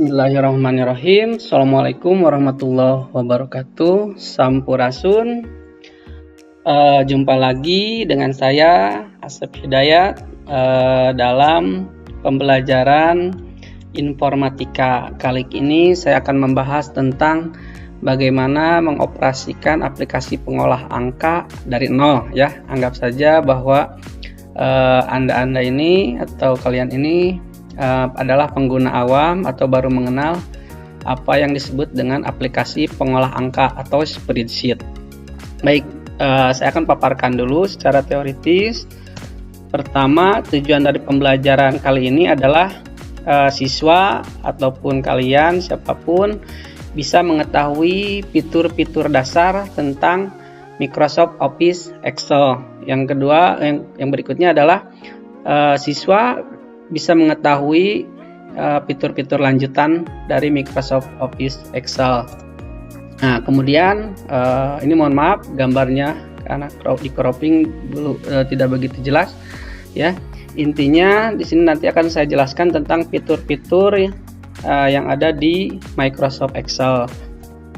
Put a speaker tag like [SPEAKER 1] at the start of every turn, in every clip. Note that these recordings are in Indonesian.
[SPEAKER 1] Bismillahirrahmanirrahim. Assalamualaikum warahmatullahi wabarakatuh. Sampurasun. Jumpa lagi dengan saya Asep Hidayat dalam pembelajaran informatika. Kali ini saya akan membahas tentang bagaimana mengoperasikan aplikasi pengolah angka dari nol ya. Anggap saja bahwa Anda ini atau kalian ini adalah pengguna awam atau baru mengenal apa yang disebut dengan aplikasi pengolah angka atau spreadsheet. Baik, saya akan paparkan dulu secara teoritis. Pertama, tujuan dari pembelajaran kali ini adalah siswa ataupun kalian siapapun bisa mengetahui fitur-fitur dasar tentang Microsoft Office Excel. Yang kedua, yang berikutnya adalah siswa bisa mengetahui fitur-fitur lanjutan dari Microsoft Office Excel. Nah, kemudian ini mohon maaf gambarnya karena di cropping dulu tidak begitu jelas ya. Intinya di sini nanti akan saya jelaskan tentang fitur-fitur yang ada di Microsoft Excel.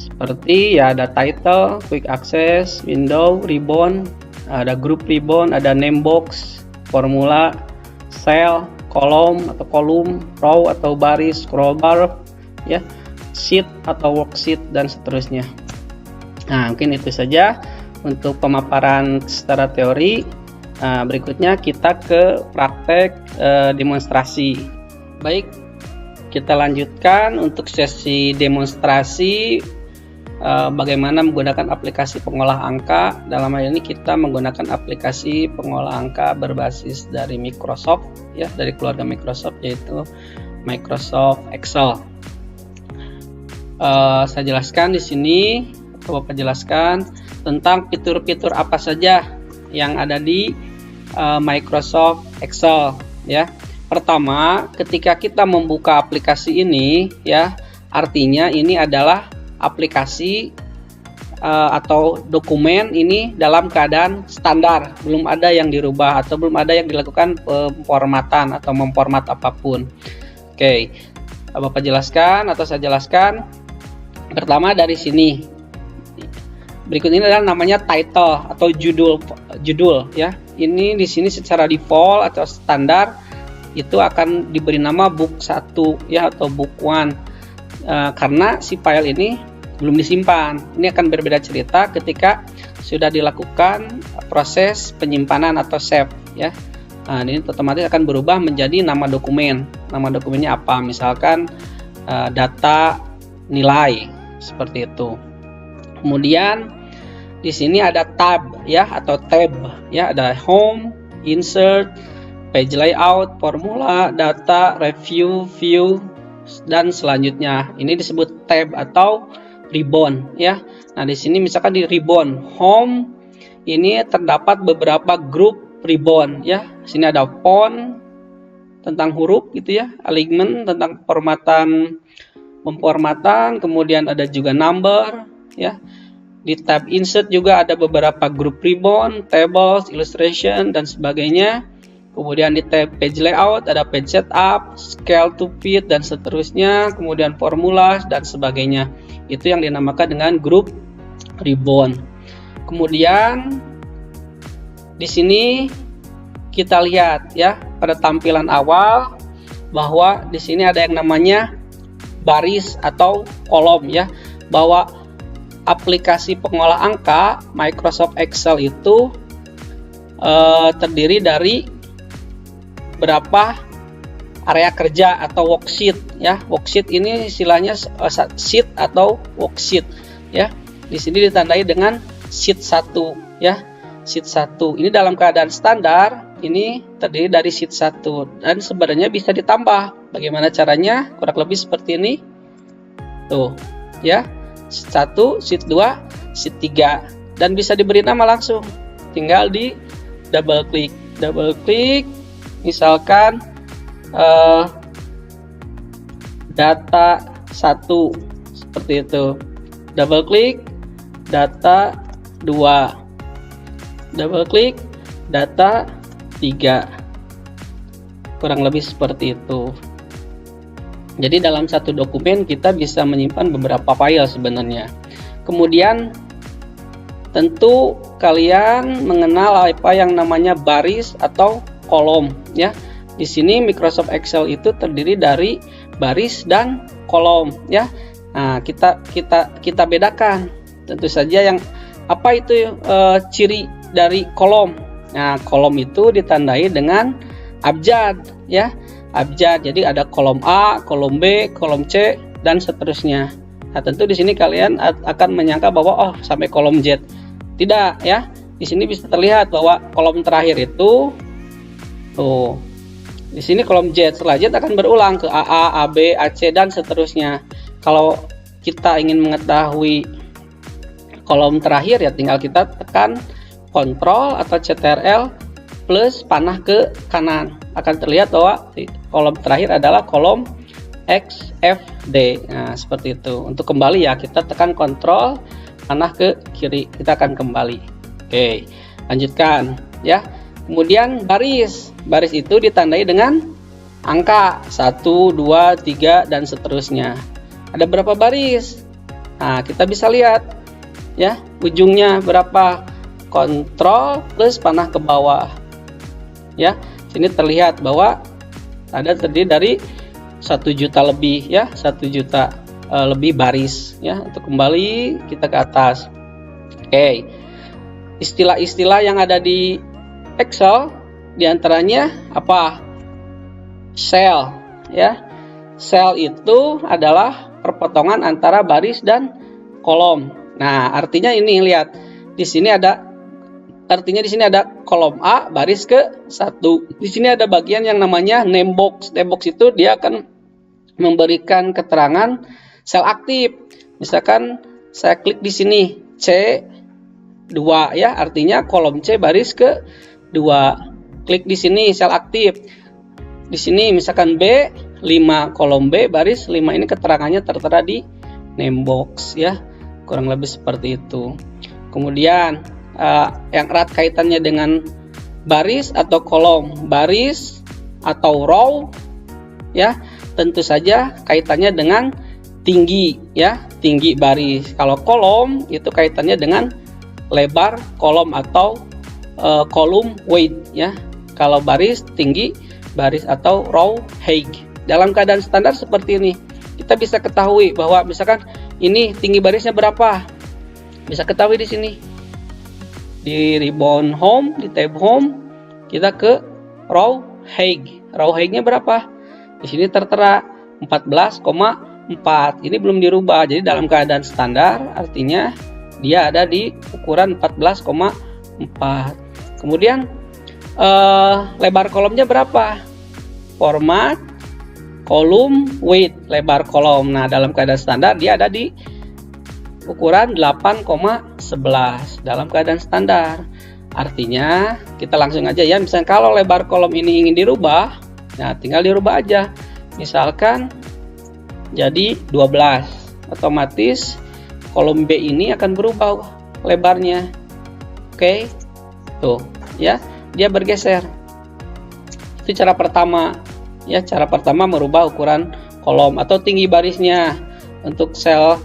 [SPEAKER 1] Seperti ya ada title, quick access, window, ribbon, ada group ribbon, ada name box, formula, cell, kolom atau kolom, row atau baris, scroll bar, ya, sheet atau worksheet dan seterusnya. Nah, mungkin itu saja untuk pemaparan secara teori. Berikutnya kita ke praktek demonstrasi. Baik, kita lanjutkan untuk sesi demonstrasi bagaimana menggunakan aplikasi pengolah angka. Dalam hal ini kita menggunakan aplikasi pengolah angka berbasis dari Microsoft ya, dari keluarga Microsoft, yaitu Microsoft Excel. Saya jelaskan di sini, atau Bapak jelaskan tentang fitur-fitur apa saja yang ada di Microsoft Excel ya. Pertama, ketika kita membuka aplikasi ini ya, artinya ini adalah aplikasi atau dokumen ini dalam keadaan standar, belum ada yang dirubah atau belum ada yang dilakukan pemformatan atau memformat apapun. Oke, Bapak jelaskan atau saya jelaskan. Pertama dari sini, berikut ini adalah namanya title atau judul ya. Ini di sini secara default atau standar itu akan diberi nama book 1 ya atau book 1 karena si file ini belum disimpan. Ini akan berbeda cerita ketika sudah dilakukan proses penyimpanan atau save ya. Nah, ini otomatis akan berubah menjadi nama dokumen. Nama dokumennya apa? Misalkan data nilai seperti itu. Kemudian di sini ada tab ya atau tab ya, ada home, insert, page layout, formula, data, review, view dan selanjutnya. Ini disebut tab atau ribbon ya. Nah, di sini misalkan di ribbon home ini terdapat beberapa grup ribbon ya. Sini ada font tentang huruf gitu ya, alignment tentang pemformatan, kemudian ada juga number ya. Di tab insert juga ada beberapa grup ribbon, tables, illustration dan sebagainya. Kemudian di tab page layout ada page setup, scale to fit dan seterusnya, kemudian formula dan sebagainya. Itu yang dinamakan dengan grup ribbon. Kemudian di sini kita lihat ya pada tampilan awal bahwa di sini ada yang namanya baris atau kolom ya, bahwa aplikasi pengolah angka Microsoft Excel itu terdiri dari berapa area kerja atau worksheet ya. Worksheet ini istilahnya sheet atau worksheet ya. Di sini ditandai dengan sheet 1 ya. Sheet 1 ini dalam keadaan standar ini terdiri dari sheet 1 dan sebenarnya bisa ditambah. Bagaimana caranya? Kurang lebih seperti ini. Tuh ya. Sheet 1, sheet 2, sheet 3 dan bisa diberi nama langsung. Tinggal di double klik misalkan data 1 seperti itu, double klik data 2, double klik data 3, kurang lebih seperti itu. Jadi dalam satu dokumen kita bisa menyimpan beberapa file sebenarnya. Kemudian tentu kalian mengenal apa yang namanya baris atau kolom ya. Di sini Microsoft Excel itu terdiri dari baris dan kolom ya. Nah, kita bedakan. Tentu saja yang apa itu ciri dari kolom. Nah, kolom itu ditandai dengan abjad ya. Abjad. Jadi ada kolom A, kolom B, kolom C dan seterusnya. Nah, tentu di sini kalian akan menyangka bahwa oh sampai kolom Z. Tidak ya. Di sini bisa terlihat bahwa kolom terakhir itu tuh. Di sini kolom Z. Setelah Z akan berulang ke AA, AB, AC dan seterusnya. Kalau kita ingin mengetahui kolom terakhir ya tinggal kita tekan Ctrl atau Ctrl plus panah ke kanan. Akan terlihat bahwa kolom terakhir adalah kolom XFD. Nah, seperti itu. Untuk kembali ya, kita tekan Ctrl, panah ke kiri, kita akan kembali. Oke, lanjutkan ya. Kemudian baris. Baris itu ditandai dengan angka 1, 2, 3 dan seterusnya. Ada berapa baris? Nah, kita bisa lihat ya, ujungnya berapa. Ctrl plus panah ke bawah. Ya, sini terlihat bahwa ada terdiri dari 1 juta lebih ya, 1 juta lebih baris ya. Untuk kembali kita ke atas. Oke. Istilah-istilah yang ada di Excel diantaranya apa? Cell ya. Cell itu adalah perpotongan antara baris dan kolom. Nah, artinya ini lihat. Di sini ada artinya di sini ada kolom A baris ke 1. Di sini ada bagian yang namanya name box. Name box itu dia akan memberikan keterangan sel aktif. Misalkan saya klik di sini C2 ya, artinya kolom C baris ke 2. Klik di sini sel aktif. Di sini misalkan B5, kolom B baris 5, ini keterangannya tertera di name box ya. Kurang lebih seperti itu. Kemudian yang erat kaitannya dengan baris atau kolom, baris atau row ya, tentu saja kaitannya dengan tinggi ya, tinggi baris. Kalau kolom itu kaitannya dengan lebar kolom atau kolom weight ya. Kalau baris tinggi baris atau row height. Dalam keadaan standar seperti ini kita bisa ketahui bahwa misalkan ini tinggi barisnya berapa, bisa ketahui di sini. Di ribbon home, di tab home, kita ke row height. Row height-nya berapa? Di sini tertera 14,4. Ini belum dirubah. Jadi dalam keadaan standar artinya dia ada di ukuran 14,4. Kemudian lebar kolomnya berapa? Format kolom weight, lebar kolom. Nah, dalam keadaan standar dia ada di ukuran 8,11 dalam keadaan standar. Artinya kita langsung aja ya, misalnya kalau lebar kolom ini ingin dirubah, nah tinggal dirubah aja. Misalkan jadi 12, otomatis kolom B ini akan berubah lebarnya. Oke, tuh ya, dia bergeser. Itu cara pertama ya, cara pertama merubah ukuran kolom atau tinggi barisnya. Untuk sel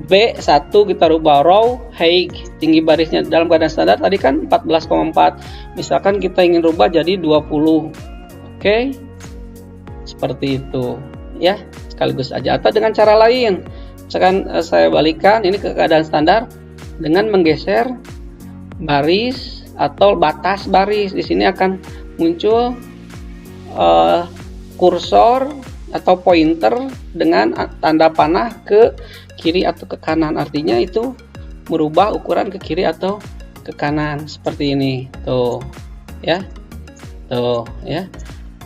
[SPEAKER 1] B1 kita rubah row height, tinggi barisnya dalam keadaan standar tadi kan 14,4. Misalkan kita ingin rubah jadi 20. Oke. Seperti itu ya, sekaligus aja. Atau dengan cara lain. Misalkan saya balikan ini ke keadaan standar dengan menggeser baris atau batas baris. Di sini akan muncul kursor atau pointer dengan tanda panah ke kiri atau ke kanan, artinya itu merubah ukuran ke kiri atau ke kanan seperti ini. Tuh ya,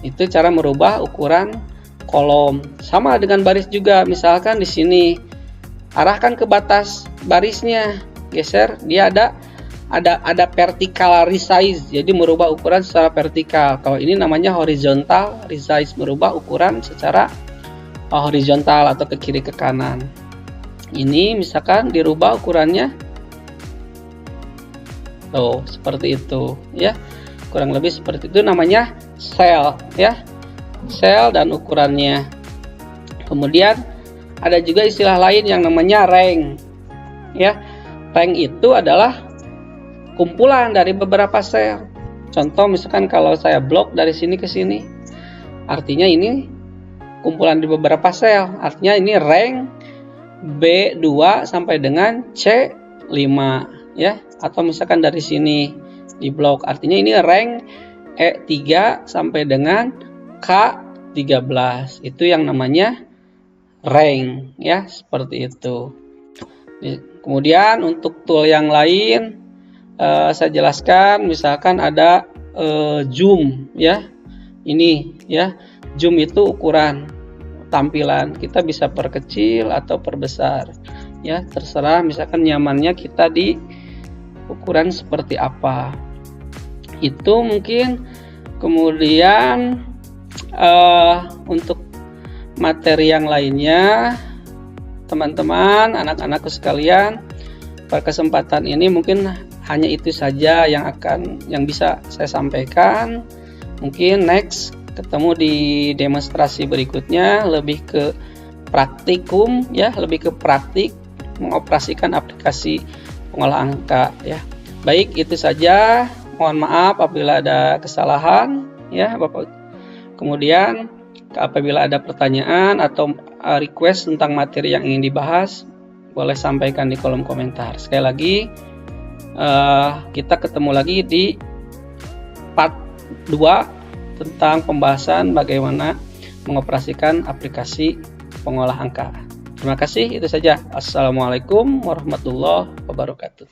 [SPEAKER 1] itu cara merubah ukuran kolom. Sama dengan baris juga, misalkan di sini arahkan ke batas barisnya, geser, dia ada vertical resize, jadi merubah ukuran secara vertikal. Kalau ini namanya horizontal resize, merubah ukuran secara horizontal atau ke kiri ke kanan. Ini misalkan dirubah ukurannya tuh seperti itu ya, kurang lebih seperti itu, namanya cell ya, cell dan ukurannya. Kemudian ada juga istilah lain yang namanya rank. Ya, rank itu adalah kumpulan dari beberapa sel. Contoh misalkan kalau saya blok dari sini ke sini, artinya ini kumpulan di beberapa sel. Artinya ini rank B2 sampai dengan C5 ya. Atau misalkan dari sini di blok, artinya ini rank E3 sampai dengan K13. Itu yang namanya rank ya, seperti itu. Kemudian untuk tool yang lain saya jelaskan, misalkan ada zoom ya. Ini ya, zoom itu ukuran tampilan, kita bisa perkecil atau perbesar ya, terserah misalkan nyamannya kita di ukuran seperti apa. Itu mungkin. Kemudian untuk materi yang lainnya, teman-teman, anak-anakku sekalian, pada kesempatan ini mungkin hanya itu saja yang bisa saya sampaikan. Mungkin next ketemu di demonstrasi berikutnya lebih ke praktikum ya, lebih ke praktik mengoperasikan aplikasi pengolah angka ya. Baik, itu saja. Mohon maaf apabila ada kesalahan ya Bapak. Kemudian apabila ada pertanyaan atau request tentang materi yang ingin dibahas, boleh sampaikan di kolom komentar. Sekali lagi, kita ketemu lagi di part 2 tentang pembahasan bagaimana mengoperasikan aplikasi pengolah angka. Terima kasih, itu saja. Assalamualaikum warahmatullahi wabarakatuh.